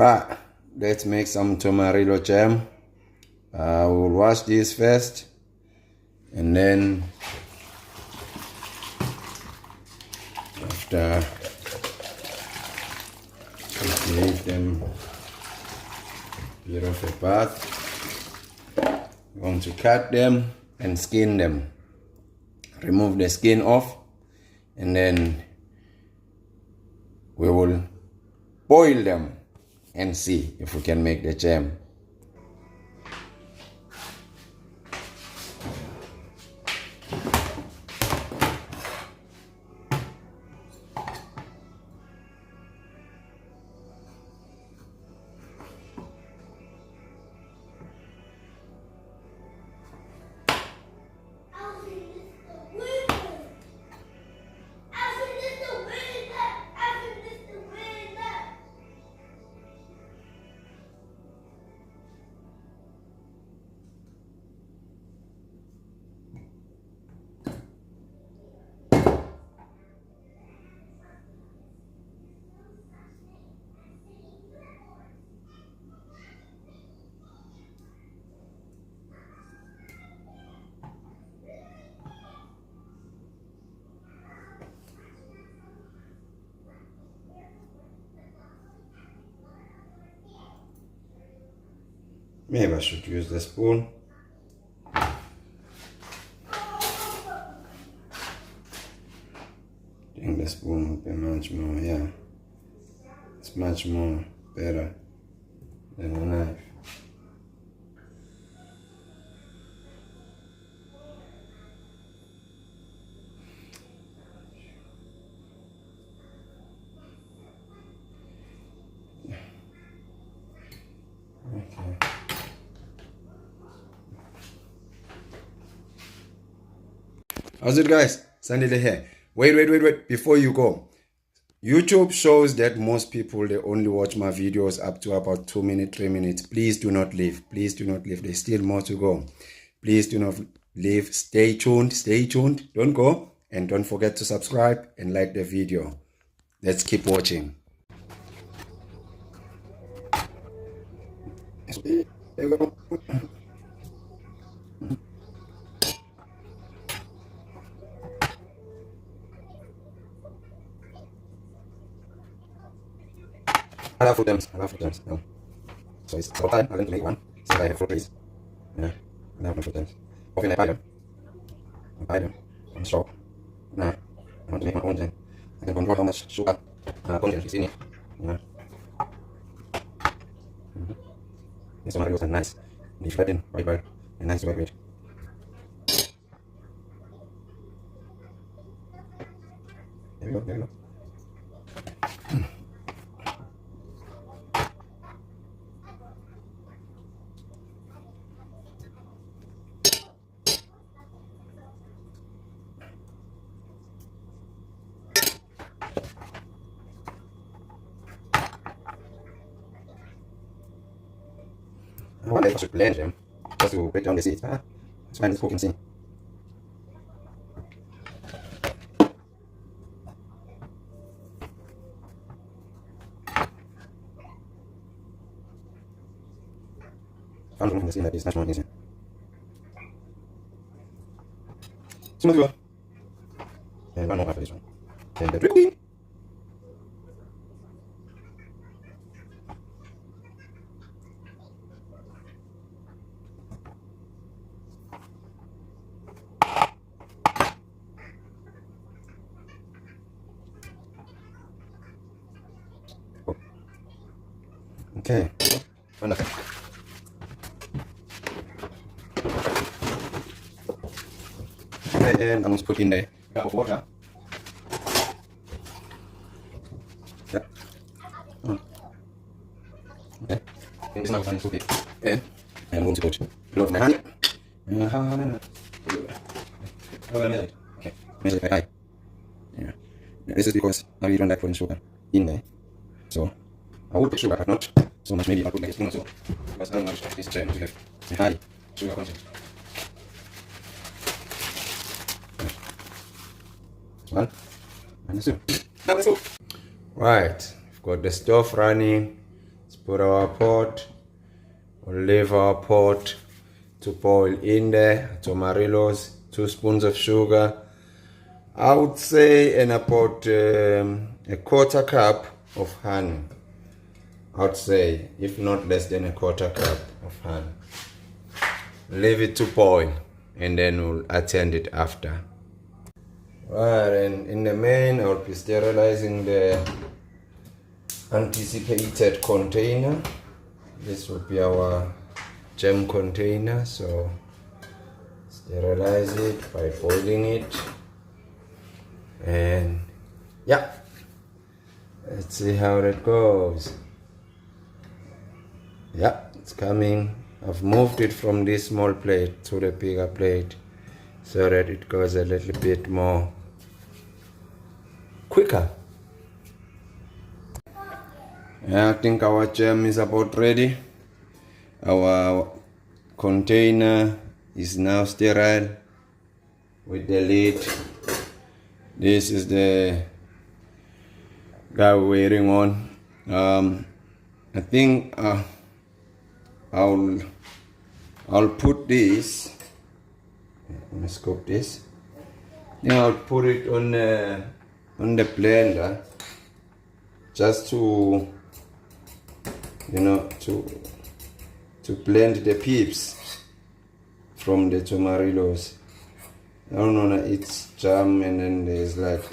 Alright, let's make some tomarillo jam. We'll wash this first, and then after we leave them a bit of a bath, we're going to cut them and skin them. Remove the skin off, and then we will boil them and see if we can make the jam. Maybe I should use the spoon. I think the spoon would be much more, yeah. It's much more better than a knife. Okay. How's it, guys? Sunday here. Wait. Before you go, YouTube shows that most people, they only watch my videos up to about 2 minutes, 3 minutes. Please do not leave. Please do not leave. There's still more to go. Please do not leave. Stay tuned. Stay tuned. Don't go. And don't forget to subscribe and like the video. Let's keep watching. There we go. I love fruit jams. No. So it's about time I'm going to make one. So I have fruit trees. Yeah, I love my fruit jams. Often I buy them from the shop. Now, I want to make my own jam. I can control how much sugar content is in it. Yeah. These tomatoes are nice. They flatten right well and nice to work with. There we go. I wonder if I should blend them just to break down the seeds. Let's find this cooking scene. Found one in the scene that is much more easier. Smooth go. And one more after this one. And the dripping. Okay, wonderful. And I'm going to put in a cup of water. Yeah. Okay. And this now I'm going to put it in. And I'm going to put a lot of my honey. Okay. Measure it by eye. Yeah. This is because I really don't like putting sugar in there. So I would put sugar, but not so much. Maybe I'll put like a spoon or so. Because I don't want this jam to have a high sugar content. One and two. Now let's go. Right, we've got the stove running. Let's put our pot. We'll leave our pot to boil in there. Tomarillos, 2 spoons of sugar. I would say, and about a quarter cup of honey. I would say, if not less than a quarter cup of honey. Leave it to boil, and then we'll attend it after. Right, and in the main, I'll be sterilizing the anticipated container. This will be our jam container, so sterilize it by boiling it. And yeah, let's see how that goes. Yeah, it's coming. I've moved it from this small plate to the bigger plate so that it goes a little bit more quicker. Yeah, I think our jam is about ready. Our container is now sterile with the lid. This is the guy we're waiting on. I think I'll put this. Let me scoop this. Then I'll put it on the blender just to, you know, to blend the pips from the tomarillos. I don't know, it's jam and then there's like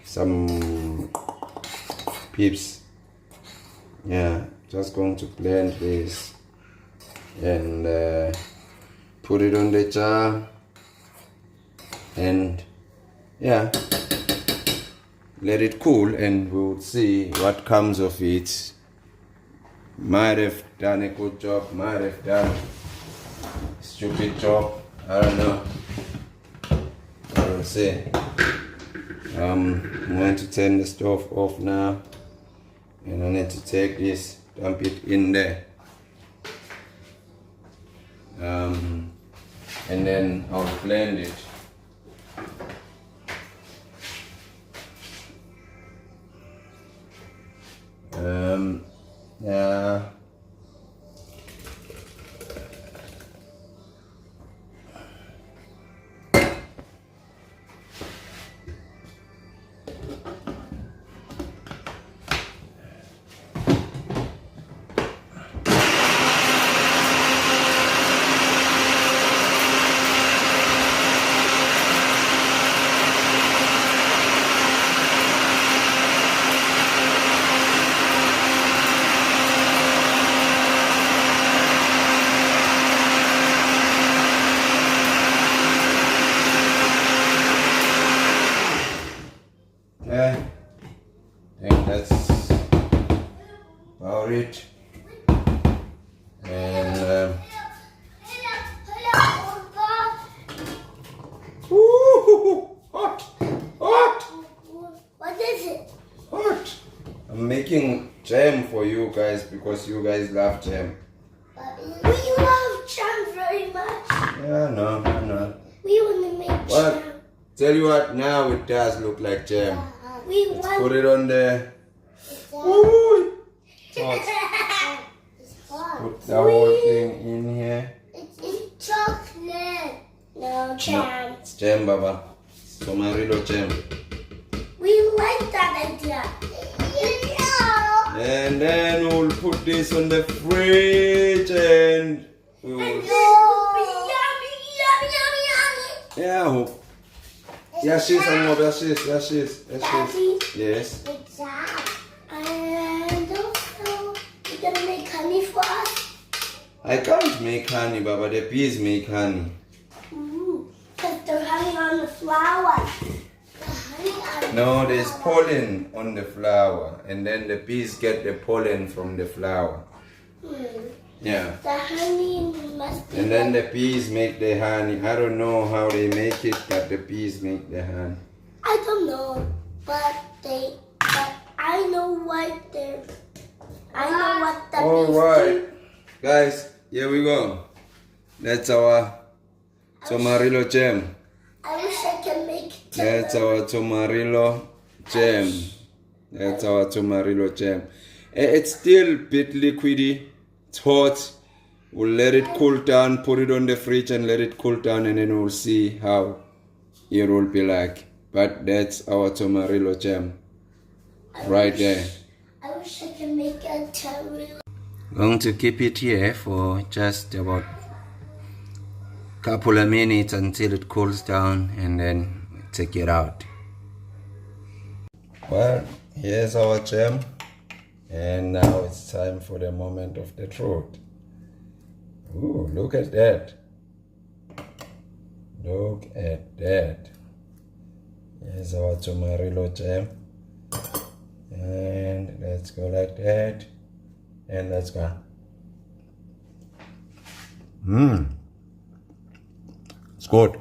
some pips. Yeah, just going to blend this and put it on the jar, and yeah, let it cool and we'll see what comes of it. Might have done a good job, might have done a stupid job, I don't know. We'll see. I'm going to turn the stove off now, and I need to take this, dump it in there, and then I'll blend it. Yeah. Okay, I think that's about it. And hot, hot. What is it? Hot. I'm making jam for you guys because you guys love jam. We love jam very much. Yeah, I know. We want to make What? jam. Tell you what, now it does look like jam. We Let's want put it on there. hot. Ooh, hot. It's hot. Put the whole thing in here. It's chocolate. No, jam. It's jam, Baba. It's Tomarillo jam. We like that idea. Yeah. And then we'll put this on the fridge and we will. Yummy. Yeah. Yes, she's on more. Yes. Daddy. Yes. Good job. And also, you're gonna make honey for us? I can't make honey, Baba. The bees make honey. Because they're honey on the flower. The honey on No, there's pollen on the flower, and then the bees get the pollen from the flower. Yeah. The honey must be. And then the bees make the honey. I don't know how they make it, but the bees make the honey. I don't know, but I know what they're. I know what the All bees right, do. guys, here we go. That's our Tomarillo jam. I wish I could make. That's our Tomarillo jam. That's our Tomarillo jam. It's still a bit liquidy. It's hot. We'll let it cool down, put it on the fridge and let it cool down, and then we'll see how it will be like. But that's our Tomarillo jam right there. I wish I could make a Tomarillo. Going to keep it here for just about a couple of minutes until it cools down, and then take it out. Well, here's our jam, and now it's time for the moment of the truth. Ooh, look at that. Look at that. Here's our Tomarillo jam. And let's go like that. And let's go. It's good.